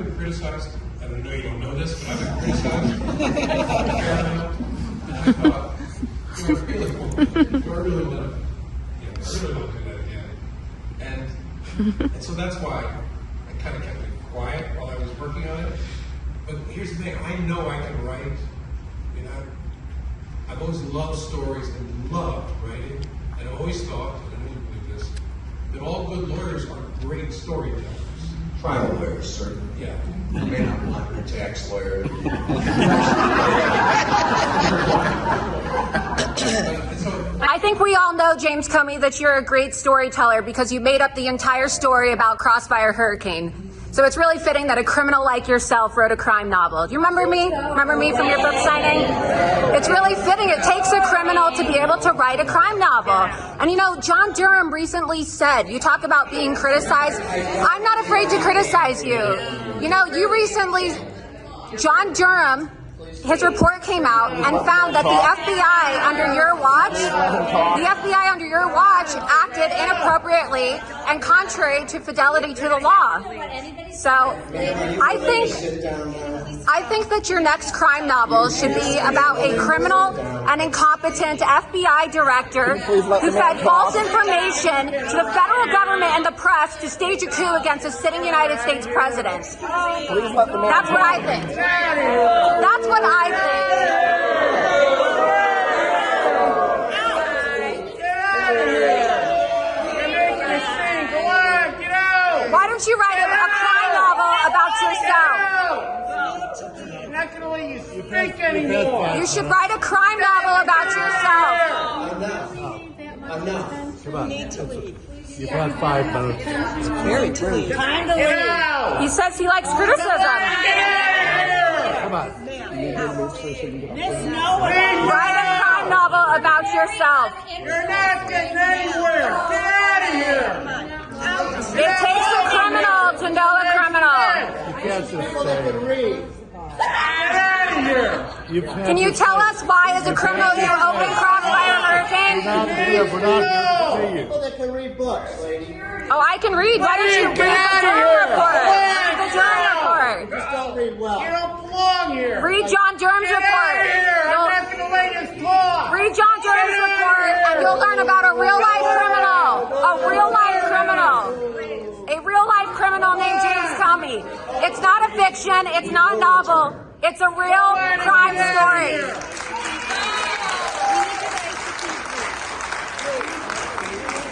been criticized, and I know you don't know this, but I've been criticized a fair amount. And I thought, do I really want to do that again? And so that's why I kind of kept it quiet while I was working on it. But here's the thing, I know I can write. I mean, I've always loved stories and loved writing, and I've always thought, and I know you believe this, that all good lawyers are great storytellers. Trial lawyers, certainly. Yeah. You may not want your tax lawyer. I think we all know, James Comey, that you're a great storyteller because you made up the entire story about Crossfire Hurricane. So it's really fitting that a criminal like yourself wrote a crime novel. Do you remember me? Remember me from your book signing? It's really fitting. It takes a criminal to be able to write a crime novel. And you know, John Durham recently said, you talk about being criticized. I'm not afraid to criticize you. You know, you recently, John Durham, his report came out and found that the FBI under your watch acted inappropriately and contrary to fidelity to the law. So I think that your next crime novel should be about a criminal and incompetent FBI director who fed false information to the federal government and the press to stage a coup against a sitting United States president. That's what I think. That's what I think. Why don't you write a crime novel about yourself? I'm not going to let you speak anymore. You should write a crime novel about yourself. Enough. Come on. You need to leave. You've had 5 minutes. It's very true. Time to leave. He says he likes criticism. Come on. Write a crime novel about yourself. You're not getting anywhere. Get out of here. It takes a criminal to know a criminal. You can't just say it. Get out of here. Can you tell us why, as a criminal, you opened Crossfire Hurricane? We're not here to see you. People that can read books, lady. Oh, I can read. Why don't you read the Durham Report? Read the Durham Report. Just don't read well. You don't belong here. Read John Durham's Get out report. of here. I'm not going to let you talk. Read John Durham's report, and you'll learn about a real-life criminal. A real-life criminal. A real-life criminal named James Comey. It's not a fiction. It's not a novel. It's a real crime story.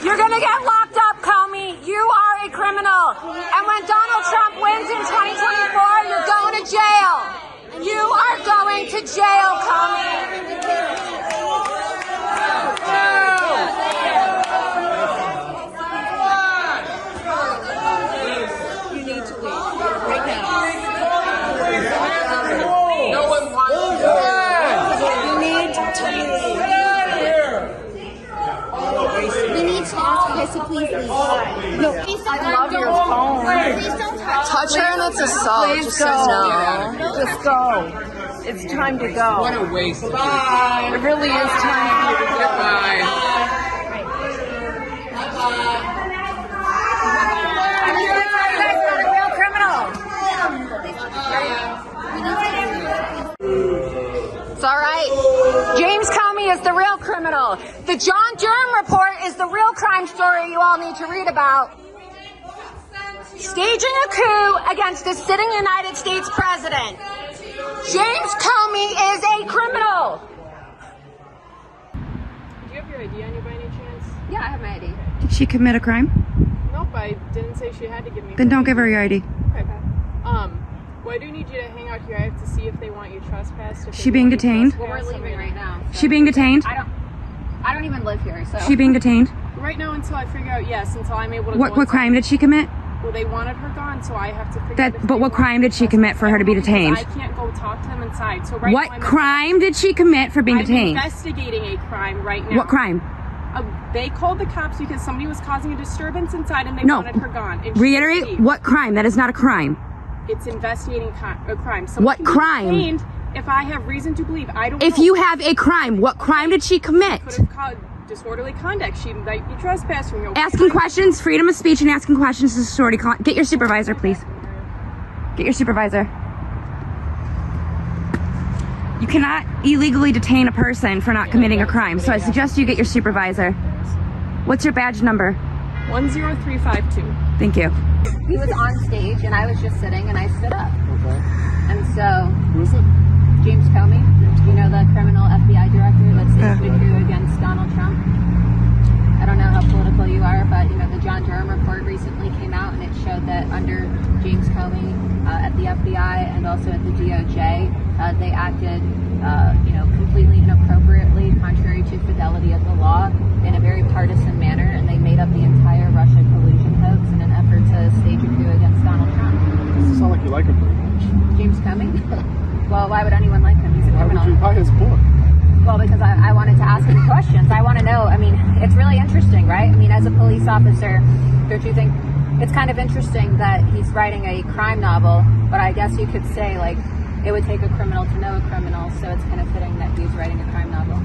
You're going to get locked up, Comey. You are a criminal. And when Donald Trump wins in 2024, you're going to jail. You are going to jail, Comey. You need to leave right now. No one wants to. You need to leave. We need to ask Chrissy, please leave. No, please don't love your phone. Please don't touch Touch her and it's assault. Please Just go. says no. Just go. It's time to go. What a waste. Bye. It really is time for you to go. Bye. It's all right. James Comey is the real criminal. The John Durham Report is the real crime story you all need to read about. Staging a coup against a sitting United States president. James Comey is a criminal. Do you have your ID on you by any chance? Yeah, I have my ID. Did she commit a crime? Nope, I didn't say she had to give me. Then don't give her your ID. Okay. Well, I do need you to hang out here. I have to see if they want you trespassed. She being detained? Well, we're leaving right now. So She being detained? I don't even live here, so. She being detained? Right now, until I figure out, yes, until I'm able to. What crime did she commit? Well, they wanted her gone, so I have to figure out. But what crime did she commit for her to be detained? I can't go talk to them inside. So right What now, crime did she commit for being I'm detained? investigating a crime right now. What crime? They called the cops because somebody was causing a disturbance inside, and they No. wanted her gone. And she Reiterate, leave. what crime? That is not a crime. It's investigating a crime. What can be crime? detained if I have reason to believe. I don't If know. you have a crime, what crime did she commit? Could have called disorderly conduct. She might be trespassing. Asking questions, freedom of speech and asking questions is disorderly conduct. Get your supervisor, please. Get your supervisor. You cannot illegally detain a person for not committing a crime, so I suggest you get your supervisor. What's your badge number? 10352. Thank you. He was on stage and I was just sitting and I stood up. Okay. And so, Who is it? James Comey, you know, the criminal FBI director that staged a coup against Donald Trump. I don't know how political you are, but you know, the Durham Report recently came out and it showed that under James Comey at the FBI and also at the DOJ, they acted, you know, completely inappropriately, contrary to fidelity of the law, in a very partisan manner, and they made up the entire Russia collusion hoax in an effort to stage a coup against Donald Trump. Doesn't sound like you like him very much. James Comey? Well, why would anyone like him? He's a Why criminal. would you buy his book? Well, because I wanted to ask him questions. I want to know. I mean, it's really interesting, right? I mean, as a police officer, don't you think it's kind of interesting that he's writing a crime novel, but I guess you could say, like, it would take a criminal to know a criminal, so it's kind of fitting that he's writing a crime novel.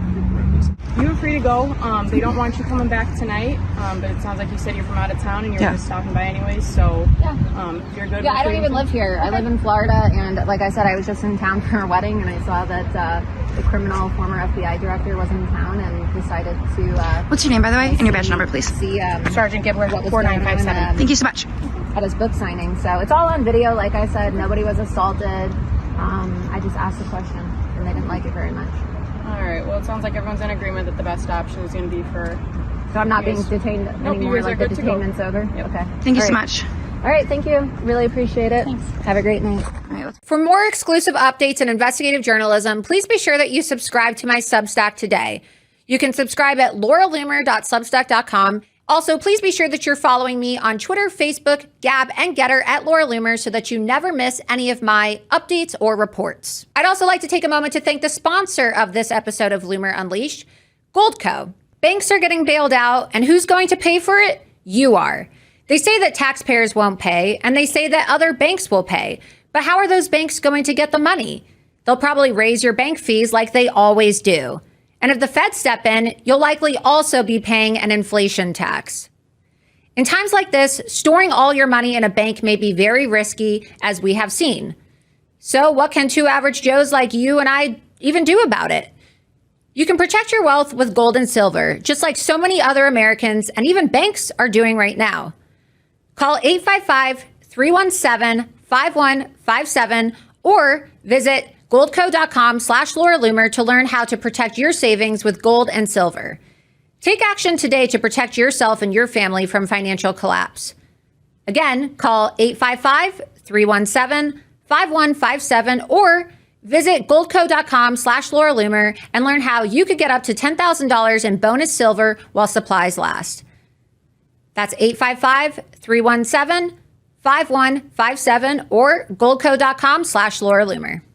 You are free to go. They don't want you coming back tonight, but it sounds like you said you're from out of town and you're just stopping by anyways, so if you're good. Yeah, I don't even live here. I live in Florida, and like I said, I was just in town for a wedding, and I saw that the criminal former FBI director was in town and decided to... What's your name, by the way? And your badge number, please. See, Sergeant Gibbler, what was going on, 4957. Thank you so much. at his book signing. So it's all on video. Like I said, nobody was assaulted. I just asked a question, and they didn't like it very much. All right. Well, it sounds like everyone's in agreement that the best option is going to be for... So I'm not being detained anymore, you guys like are the good to go. detainment's over? Yep. Okay. Thank you All so right. much. All right, thank you. Really appreciate it. Thanks. Have a great night. For more exclusive updates and investigative journalism, please be sure that you subscribe to my Substack today. You can subscribe at lauraloomer.substack.com. Also, please be sure that you're following me on Twitter, Facebook, Gab, and Getter at Laura Loomer so that you never miss any of my updates or reports. I'd also like to take a moment to thank the sponsor of this episode of Loomer Unleashed, Goldco. Banks are getting bailed out, and who's going to pay for it? You are. They say that taxpayers won't pay, and they say that other banks will pay. But how are those banks going to get the money? They'll probably raise your bank fees like they always do. And if the Fed step in, you'll likely also be paying an inflation tax. In times like this, storing all your money in a bank may be very risky, as we have seen. So what can two average Joes like you and I even do about it? You can protect your wealth with gold and silver, just like so many other Americans and even banks are doing right now. Call 855-317-5157 or visit goldco.com/Laura Loomer to learn how to protect your savings with gold and silver. Take action today to protect yourself and your family from financial collapse. Again, call 855-317-5157 or visit goldco.com/Laura Loomer and learn how you could get up to $10,000 in bonus silver while supplies last. That's 855-317-5157 or goldco.com/Laura Loomer.